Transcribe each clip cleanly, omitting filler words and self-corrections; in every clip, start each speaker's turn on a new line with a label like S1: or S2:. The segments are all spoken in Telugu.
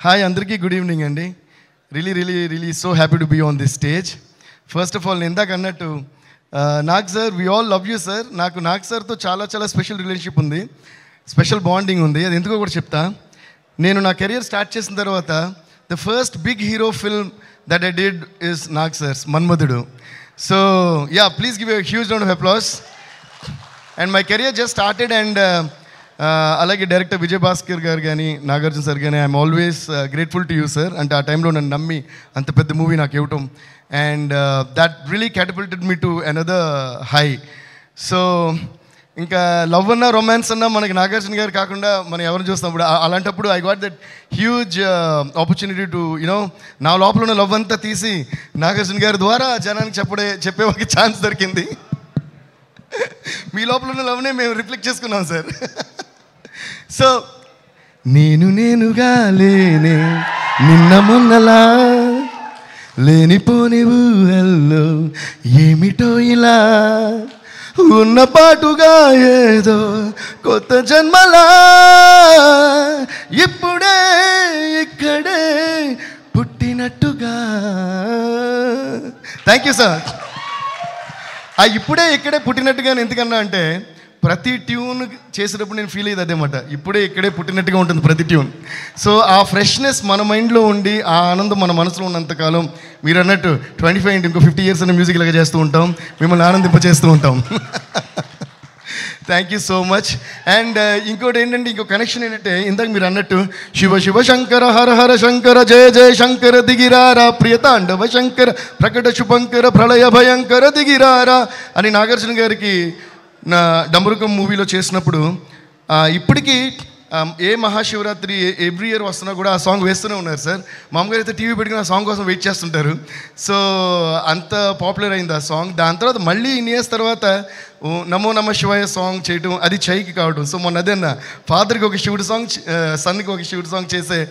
S1: హాయ్ అందరికీ గుడ్ ఈవినింగ్ అండి. Really so happy to be on this stage. First of all నేను ఇందాక అన్నట్టు Nag sir, we all love you sir. నాకు నాగ్ సార్తో చాలా స్పెషల్ రిలేషన్షిప్ ఉంది, స్పెషల్ బాండింగ్ ఉంది. అది ఎందుకో కూడా చెప్తా. నేను నా కెరియర్ స్టార్ట్ చేసిన తర్వాత the first big hero film that I did is Nag sir's Manmadhudu. So ya, please give a huge round of applause. And my career just started. And అలాగే డైరెక్టర్ విజయ్ భాస్కర్ గారు కానీ నాగార్జున సార్ కానీ I'm always grateful to you sir. అంటే ఆ టైంలో నన్ను నమ్మి అంత పెద్ద మూవీ నాకు ఇవ్వటం, and that really catapulted me to another high. So ఇంకా లవ్ అన్నా రొమాన్స్ అన్నా మనకి నాగార్జున గారు కాకుండా మనం ఎవరిని చూస్తాం. అలాంటప్పుడు I got that huge opportunity to నా లోపల ఉన్న లవ్ అంతా తీసి నాగార్జున గారి ద్వారా జనానికి చెప్పే ఒక ఛాన్స్ దొరికింది. మీ లోపల ఉన్న లవ్నే మేము రిఫ్లెక్ట్ చేసుకున్నాం సార్. సో నేనుగా లేనే నిన్న మొన్నలా లేనిపోని ఊహల్లో ఏమిటో ఇలా ఉన్న పాటుగా ఏదో కొత్త జన్మలా ఇప్పుడే ఇక్కడే పుట్టినట్టుగా. Thank you sir. ఆ ఇప్పుడే ఇక్కడే పుట్టినట్టుగా ఎందుకన్నా అంటే ప్రతి ట్యూన్ చేసేటప్పుడు నేను ఫీల్ అయ్యేది అదేమాట, ఇప్పుడే ఇక్కడే పుట్టినట్టుగా ఉంటుంది ప్రతి ట్యూన్. సో ఆ ఫ్రెష్నెస్ మన మైండ్లో ఉండి ఆ ఆనందం మన మనసులో ఉన్నంతకాలం మీరు అన్నట్టు 25 అంటే ఇంకో 50 years అనే మ్యూజిక్ లాగా చేస్తూ ఉంటాం, మిమ్మల్ని ఆనందింపచేస్తూ ఉంటాం. Thank you so much. And ఇంకోటి ఏంటంటే, ఇంకో కనెక్షన్ ఏంటంటే, ఇందాక మీరు అన్నట్టు శివ శివ శంకర హర హర శంకర జయ జయ శంకర దిగిరారా ప్రియతాండవ శంకర ప్రకట శుభంకర ప్రళయ భయంకర దిగిరారా అని నాగార్జున గారికి నా డమరుకం మూవీలో చేసినప్పుడు ఇప్పటికీ ఏ మహాశివరాత్రి ఎవ్రీ ఇయర్ వస్తున్నా కూడా ఆ సాంగ్ వేస్తూనే ఉన్నారు సార్. మామూలుగా అయితే టీవీ పెట్టుకుని ఆ సాంగ్ కోసం వెయిట్ చేస్తుంటారు. సో అంత పాపులర్ అయింది ఆ సాంగ్. దాని తర్వాత మళ్ళీ ఇన్ని ఇయర్స్ తర్వాత నమో నమ శివాయ సాంగ్ చేయటం, అది చైకి కావడం. సో మొన్న అదే అన్న, ఫాదర్కి ఒక శివుడు సాంగ్, సన్కి ఒక శివుడు సాంగ్ చేసే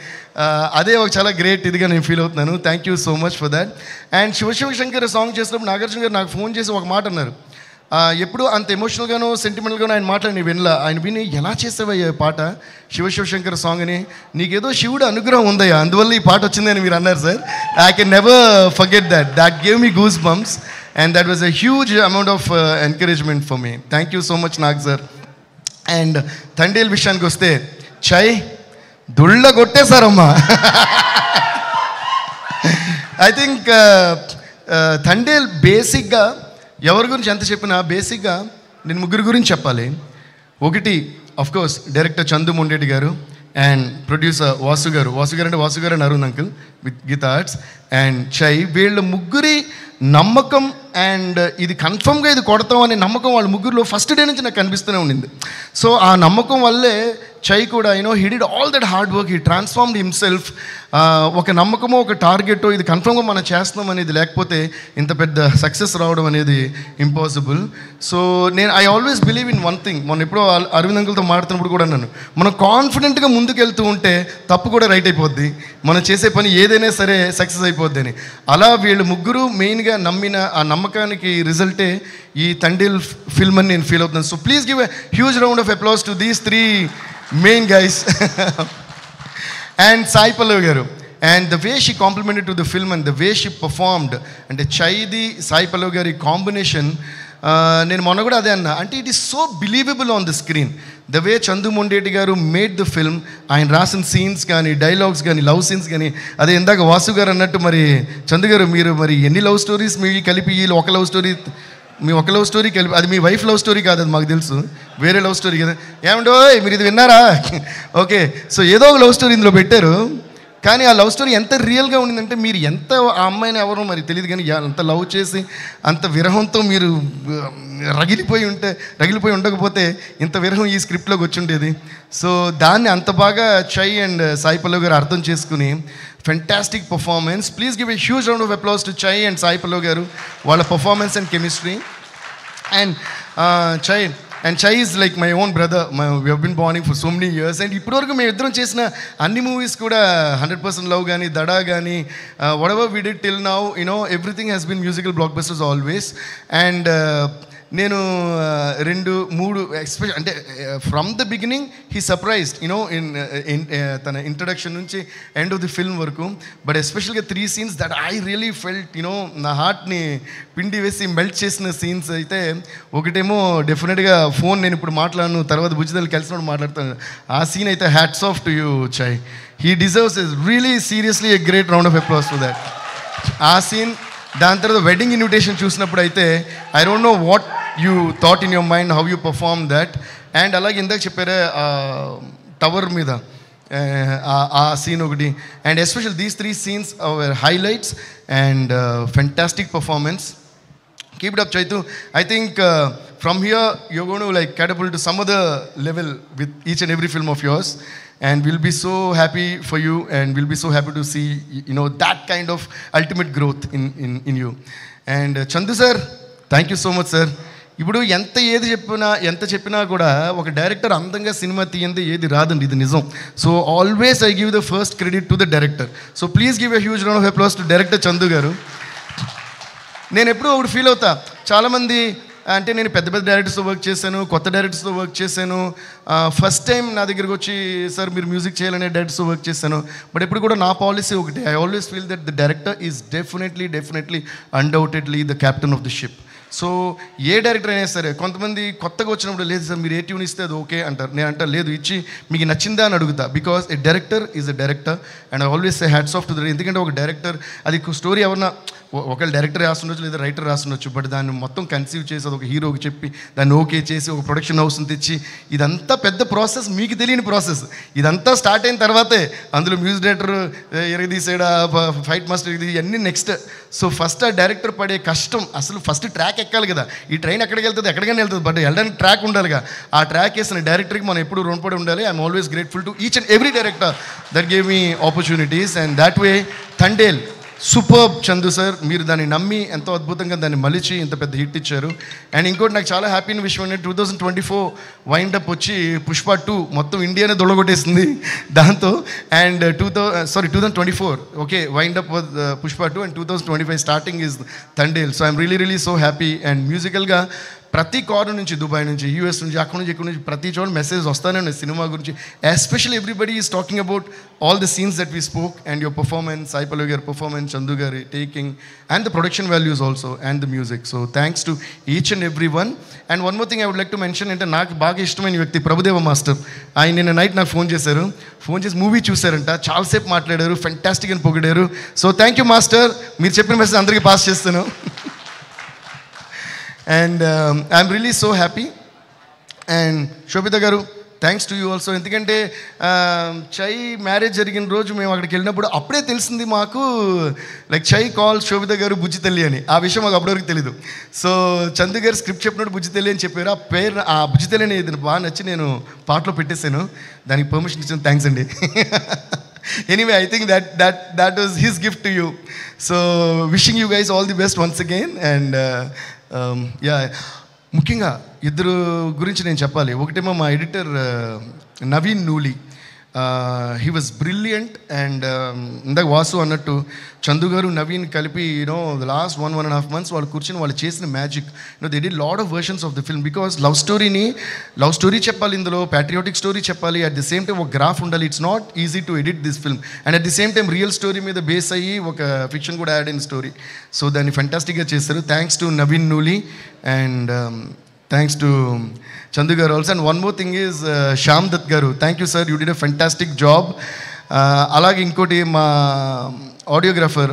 S1: అదే ఒక చాలా గ్రేట్ ఇదిగా నేను ఫీల్ అవుతున్నాను. Thank you so much for that. And Shivashankar song చేసినప్పుడు నాగార్జున గారు నాకు ఫోన్ చేసి ఒక మాట అన్నారు. ఎప్పుడు అంత ఎమోషనల్గానో సెంటిమెంటల్గానో ఆయన మాటలు నేను వినలా. ఆయన విని ఎలా చేసేవయ్యా పాట శివశంకర్ సాంగ్ అని, నీకేదో శివుడు అనుగ్రహం ఉందయ్యా, అందువల్ల ఈ పాట వచ్చిందని మీరు అన్నారు sir. I can never forget that gave me goose bumps and that was a huge amount of encouragement for me. Thank you so much Nag sir. And Thandel విషయానికి వస్తే చై దుళ్ళ కొట్టేశారమ్మా. ఐ థింక్ తండేల్ బేసిక్గా ఎవరి గురించి ఎంత చెప్పినా బేసిక్గా నేను ముగ్గురు గురించి చెప్పాలి. ఒకటి అఫ్కోర్స్ డైరెక్టర్ చందు మొండేటి గారు అండ్ ప్రొడ్యూసర్ వాసు గారు అంటే Vasu garu and Arun uncle with Geetha Arts and Chay. వీళ్ళ ముగ్గురి నమ్మకం అండ్ ఇది కన్ఫర్మ్గా ఇది కొడతాం అనే నమ్మకం వాళ్ళ ముగ్గురులో ఫస్ట్ డే నుంచి నాకు కనిపిస్తూనే ఉండింది. సో ఆ నమ్మకం వల్లే చై కూడా he did all that hard work, he transformed himself. ఒక నమ్మకమో ఒక టార్గెటో ఇది కన్ఫర్మ్గా మనం చేస్తున్నాం అనేది లేకపోతే ఇంత పెద్ద సక్సెస్ రావడం అనేది impossible. So I always believe in one thing. మొన్న ఎప్పుడో అరవింద్ అంకుల్తో మాడుతున్నప్పుడు కూడా అన్నాను, మనం కాన్ఫిడెంట్గా ముందుకు వెళ్తూ ఉంటే తప్పు కూడా రైట్ అయిపోద్ది, మనం చేసే పని ఏదైనా సరే సక్సెస్ అయిపోద్ది అని. అలా వీళ్ళు ముగ్గురు మెయిన్గా నమ్మిన ఆ నమ్మకానికి రిజల్టే ఈ తండేల్ ఫిల్మ్ అని నేను ఫీల్ అవుతున్నాను. So please give a huge round of applause to these 3 main guys. And Sai Pallavi garu, and the way she complimented to the film and the way she performed, and Chaidi Sai Pallavi gari combination, నేను మొన్న కూడా అదే అన్నా, అంటే it is so believable on the screen the way Chandu Mondeti గారు మేడ్ ద ఫిల్మ్. ఆయన రాసిన సీన్స్ కానీ డైలాగ్స్ కానీ లవ్ సీన్స్ కానీ, అదే ఇందాక వాసు గారు అన్నట్టు మరి చందు గారు మీరు మరి ఎన్ని లవ్ స్టోరీస్ మీ కలిపి ఒక లవ్ స్టోరీ మీ ఒక లవ్ స్టోరీ కలిపి, అది మీ వైఫ్ లవ్ స్టోరీ కాదు, అది మాకు తెలుసు, వేరే లవ్ స్టోరీ కదా. ఏమంటో మీరు ఇది విన్నారా? ఓకే, సో ఏదో ఒక లవ్ స్టోరీ ఇందులో పెట్టారు. కానీ ఆ లవ్ స్టోరీ ఎంత రియల్గా ఉండిందంటే, మీరు ఎంత ఆ అమ్మాయిని ఎవరో మరి తెలియదు కానీ అంత లవ్ చేసి అంత విరహంతో మీరు రగిలిపోయి ఉండకపోతే ఇంత విరహం ఈ స్క్రిప్ట్లోకి వచ్చి ఉండేది. సో దాన్ని అంత బాగా చై అండ్ సాయి పల్లవి గారు అర్థం చేసుకుని fantastic performance. Please give a huge round of applause to Chay and Sai Pallavi garu, వాళ్ళ performance and chemistry. And Chay is like my own brother. We have been bonding for so many years. And ఇప్పటివరకు మేము ఇద్దరం చేసిన అన్ని మూవీస్ కూడా 100% లవ్ కానీ దడా కానీ whatever we did till now everything has been musical blockbusters always. And నేను 2-3 ఎక్స్పెషల్ అంటే from the beginning he surprised in తన ఇంట్రడక్షన్ నుంచి ఎండ్ ఆఫ్ ది ఫిల్మ్ వరకు. బట్ ఎస్పెషల్గా 3 scenes that I really felt నా హార్ట్ని పిండి వేసి మెల్ట్ చేసిన సీన్స్ అయితే, ఒకటేమో డెఫినెట్గా ఫోన్ నేను ఇప్పుడు మాట్లాడను, తర్వాత బుజ్జితల్లి కలిసినప్పుడు మాట్లాడతాను. ఆ సీన్ అయితే hats off to you Chay. He deserves is really seriously a great round of applause for that. ఆ సీన్, దాని తర్వాత వెడ్డింగ్ ఇన్విటేషన్ చూసినప్పుడు అయితే I don't know what you thought in your mind, how you perform that. And అలాగే ఇందాక చెప్పారే టవర్ మీద ఆ సీన్ ఒకటి. And special these 3 scenes are highlights and fantastic performance. Keep it up, Chaitu. I think from here you're going to like catapult to some other level with each and every film of yours, and we'll be so happy for you, and we'll be so happy to see that kind of ultimate growth in you. And Chandu sir, thank you so much sir. ఇప్పుడు ఎంత చెప్పినా కూడా ఒక డైరెక్టర్ అందంగా సినిమా తీయంది ఏది రాదండి, ఇది నిజం. So always I give the first credit to the director. So please give a huge round of applause to director Chandu గారు. నేను ఎప్పుడూ ఒకటి ఫీల్ అవుతా, చాలామంది అంటే నేను పెద్ద డైరెక్టర్స్తో వర్క్ చేశాను, కొత్త డైరెక్టర్స్తో వర్క్ చేశాను, ఫస్ట్ టైం నా దగ్గరికి వచ్చి సార్ మీరు మ్యూజిక్ చేయాలనే డైరెక్టర్స్తో వర్క్ చేశాను. బట్ ఎప్పుడు కూడా నా పాలసీ ఒకటి, I always feel that the director is definitely undoubtedly the captain of the ship. So A director అయినా సరే, కొంతమంది కొత్తగా వచ్చినప్పుడు లేదు సార్ మీరు ఏ ట్యూన్ ఇస్తే అది ఓకే అంటారు. నేను అంటే లేదు, ఇచ్చి మీకు నచ్చిందా అని అడుగుతా. Because A director is a director and I always say hats off to the. ఎందుకంటే ఒక డైరెక్టర్ అది స్టోరీ ఎవరన్నా ఒకవేళ డైరెక్టర్ రాస్తుండొచ్చు లేదా రైటర్ రాస్తుండొచ్చు, బట్ దాన్ని మొత్తం కన్సీవ్ చేసి అది ఒక హీరోకి చెప్పి దాన్ని ఓకే చేసి ఒక ప్రొడక్షన్ హౌస్ని తెచ్చి, ఇదంతా పెద్ద ప్రాసెస్, మీకు తెలియని ప్రాసెస్. ఇదంతా స్టార్ట్ అయిన తర్వాతే అందులో మ్యూజిక్ డైరెక్టర్ ఎరగదీసాడా, ఫైట్ మాస్టర్ ఇది ఇవన్నీ నెక్స్ట్. సో ఫస్ట్ ఆ డైరెక్టర్ పడే కష్టం, అసలు ఫస్ట్ ట్రాక్ ఎక్కాలి కదా. ఈ ట్రైన్ ఎక్కడికి వెళ్తుంది, ఎక్కడికైనా వెళ్తుంది, బట్ వెళ్ళడానికి ట్రాక్ ఉండాలిగా. ఆ ట్రాక్ వేసిన డైరెక్టర్కి మనం ఎప్పుడు రుణపడి ఉండాలి. I'm always grateful to each and every director that gave me opportunities. And that way Thandel superb Chandu sir, మీరు దాన్ని నమ్మి ఎంతో అద్భుతంగా దాన్ని మలిచి ఇంత పెద్ద హిట్ ఇచ్చారు. అండ్ ఇంకోటి నాకు చాలా హ్యాపీ అయిన విషయం ఏంటంటే 2024 వైండప్ వచ్చి పుష్ప 2 మొత్తం ఇండియానే దొల్లగొట్టేసింది దాంతో. And 2024 okay wind up Pushpa 2 and 2025 starting is Thandel. So I'm really so happy. And మ్యూజికల్గా ప్రతి కార్నర్ నుంచి, దుబాయ్ నుంచి, యూఎస్ నుంచి, అక్కడ నుంచి, ఇక్కడ నుంచి ప్రతి చోట మెసేజ్ వస్తానే ఉన్నాయి సినిమా గురించి. Especially everybody is talking about all the scenes that we spoke and your performance, Sai Pallavi గారి పర్ఫార్మెన్స్, చందు గారి taking and the production values also and the music. So thanks to each and every one. And one more thing I would like to mention, అంటే నాకు బాగా ఇష్టమైన వ్యక్తి ప్రభుదేవ మాస్టర్. ఆయన నిన్న నైట్ నాకు ఫోన్ చేసి మూవీ చూశారంట, చాలాసేపు మాట్లాడారు, ఫెంటాస్టిక్ అని పొగిడారు. సో థ్యాంక్ యూ మాస్టర్, మీరు చెప్పిన మెసేజ్ అందరికీ పాస్ చేస్తాను. And I'm really so happy. And Shobita garu, thanks to you also. ఎందుకంటే చై మ్యారేజ్ జరిగిన రోజు మేము అక్కడికి వెళ్ళినప్పుడు అప్పుడే తెలిసింది మాకు, లైక్ చై కాల్ శోభిత గారు బుజ్జి తల్లి అని. ఆ విషయం మాకు అప్పటివరకు తెలీదు. సో చందు గారు స్క్రిప్ట్ చెప్పినప్పుడు బుజ్జి తల్లి అని చెప్పారు. ఆ పేరు, ఆ బుజ్జి తల్లి అనేది బాగా నచ్చి నేను పాటలో పెట్టేశాను. దానికి పర్మిషన్ ఇచ్చిన థ్యాంక్స్ అండి. Anyway, I think that was his gift to you. So wishing you guys all the best once again. And ముఖ్యంగా ఇద్దరు గురించి నేను చెప్పాలి. ఒకటేమో మా editor Naveen Nooli, he was brilliant. And ఇందాక వాసు అన్నట్టు చందు గారు నవీన్ కలిపి ద లాస్ట్ 1.5 months వాళ్ళు కూర్చొని వాళ్ళు చేసిన magic. They did lot of versions of the film. Because love story చెప్పాలి, ఇందులో ప్యాట్రియాటిక్ స్టోరీ చెప్పాలి, అట్ ది సేమ్ టైం ఒక గ్రాఫ్ ఉండాలి. It's not easy to edit this film. And at the same time real story మీద బేస్ అయ్యి ఒక ఫిక్షన్ కూడా యాడ్ అయిన స్టోరీ. సో దాన్ని ఫెంటాస్టిక్గా చేశారు. Thanks to Naveen Nooli and thanks to Chandu garu also. And one more thing is Shyam Dutt garu, thank you sir, you did a fantastic job. అలాగే ఇంకోటి మా ఆడియోగ్రాఫర్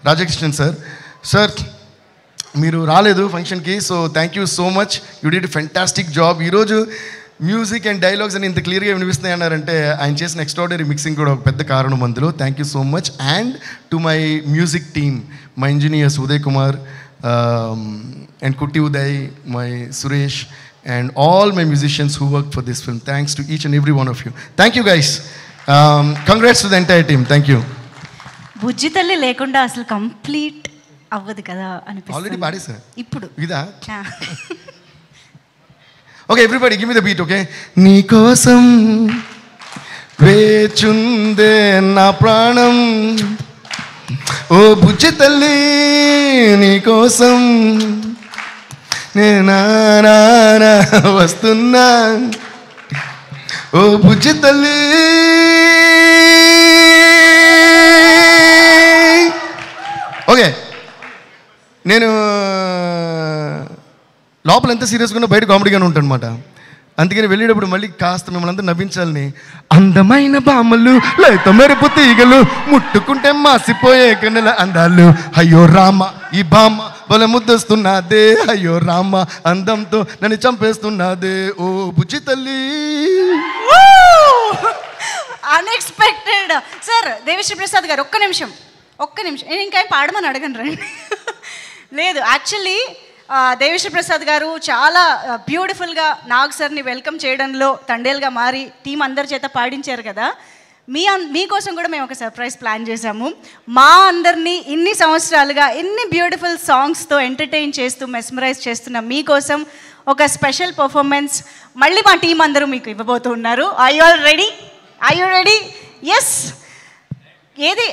S1: రాజకృష్ణన్ సార్ మీరు రాలేదు ఫంక్షన్కి. So thank you so much, you did a fantastic job. ఈరోజు మ్యూజిక్ అండ్ డైలాగ్స్ అని ఇంత క్లియర్గా వినిపిస్తున్నాయి అన్నారంటే ఆయన చేసిన ఎక్స్ట్రాడనరీ మిక్సింగ్ కూడా ఒక పెద్ద కారణం అందులో. Thank you so much. And to my music team, my engineers Uday Kumar and Kutti Uday, my Suresh, and all my musicians who worked for this film. Thanks to each and every one of you. Thank you guys. Congrats to the entire team. Thank you.
S2: బుజ్జి తల్లి లేకుండా అసలు కంప్లీట్ అవ్వదు కదా అనిపిస్తుంది.
S1: ఆల్రెడీ పాడేసా
S2: ఇప్పుడు
S1: ఇదా? Okay, everybody give me the beat, okay? నీ కోసం వేచుందే నా ప్రాణం, ఓ బుజ్జి తల్లి నీకోసం నేనా వస్తున్నా, ఓ బుజ్జి తల్లి. ఓకే, నేను లోపల ఎంత సీరియస్గా ఉన్నా బయట కామెడీగానే ఉంటాను అనమాట. అందుకని వెళ్ళేటప్పుడు మళ్ళీ కాస్త మిమ్మల్ని అంతా నవ్వించాలని, అందమైన బామ్మలు లేత మెరుపు తీగలు ముట్టుకుంటే మాసిపోయే కన్నెల అందాలు, అయ్యో రామ ఈ బామ్మ బల ముద్దొస్తున్నదే, అయ్యో రామ అందంతో నన్ను చంపేస్తున్నదే, ఓ బుజ్జి తల్లి.
S2: అన్ఎక్స్పెక్టెడ్. సార్ దేవిశ్రీ ప్రసాద్ గారు ఒక్క నిమిషం నేను ఇంకా పాడమని అడగను రండి. లేదు, యాక్చువల్లీ దేవిశ్రీ ప్రసాద్ గారు చాలా బ్యూటిఫుల్గా నాగ్ సార్ని వెల్కమ్ చేయడంలో తండేలుగా మారి టీం అందరి చేత పాడించారు కదా. మీకోసం కూడా మేము ఒక సర్ప్రైజ్ ప్లాన్ చేశాము. మా అందరినీ ఇన్ని సంవత్సరాలుగా ఇన్ని బ్యూటిఫుల్ సాంగ్స్తో ఎంటర్టైన్ చేస్తూ మెస్మరైజ్ చేస్తున్న మీకోసం ఒక స్పెషల్ పర్ఫార్మెన్స్ మళ్ళీ మా టీం అందరూ మీకు ఇవ్వబోతున్నారు. I you ready? ఎస్. ఏది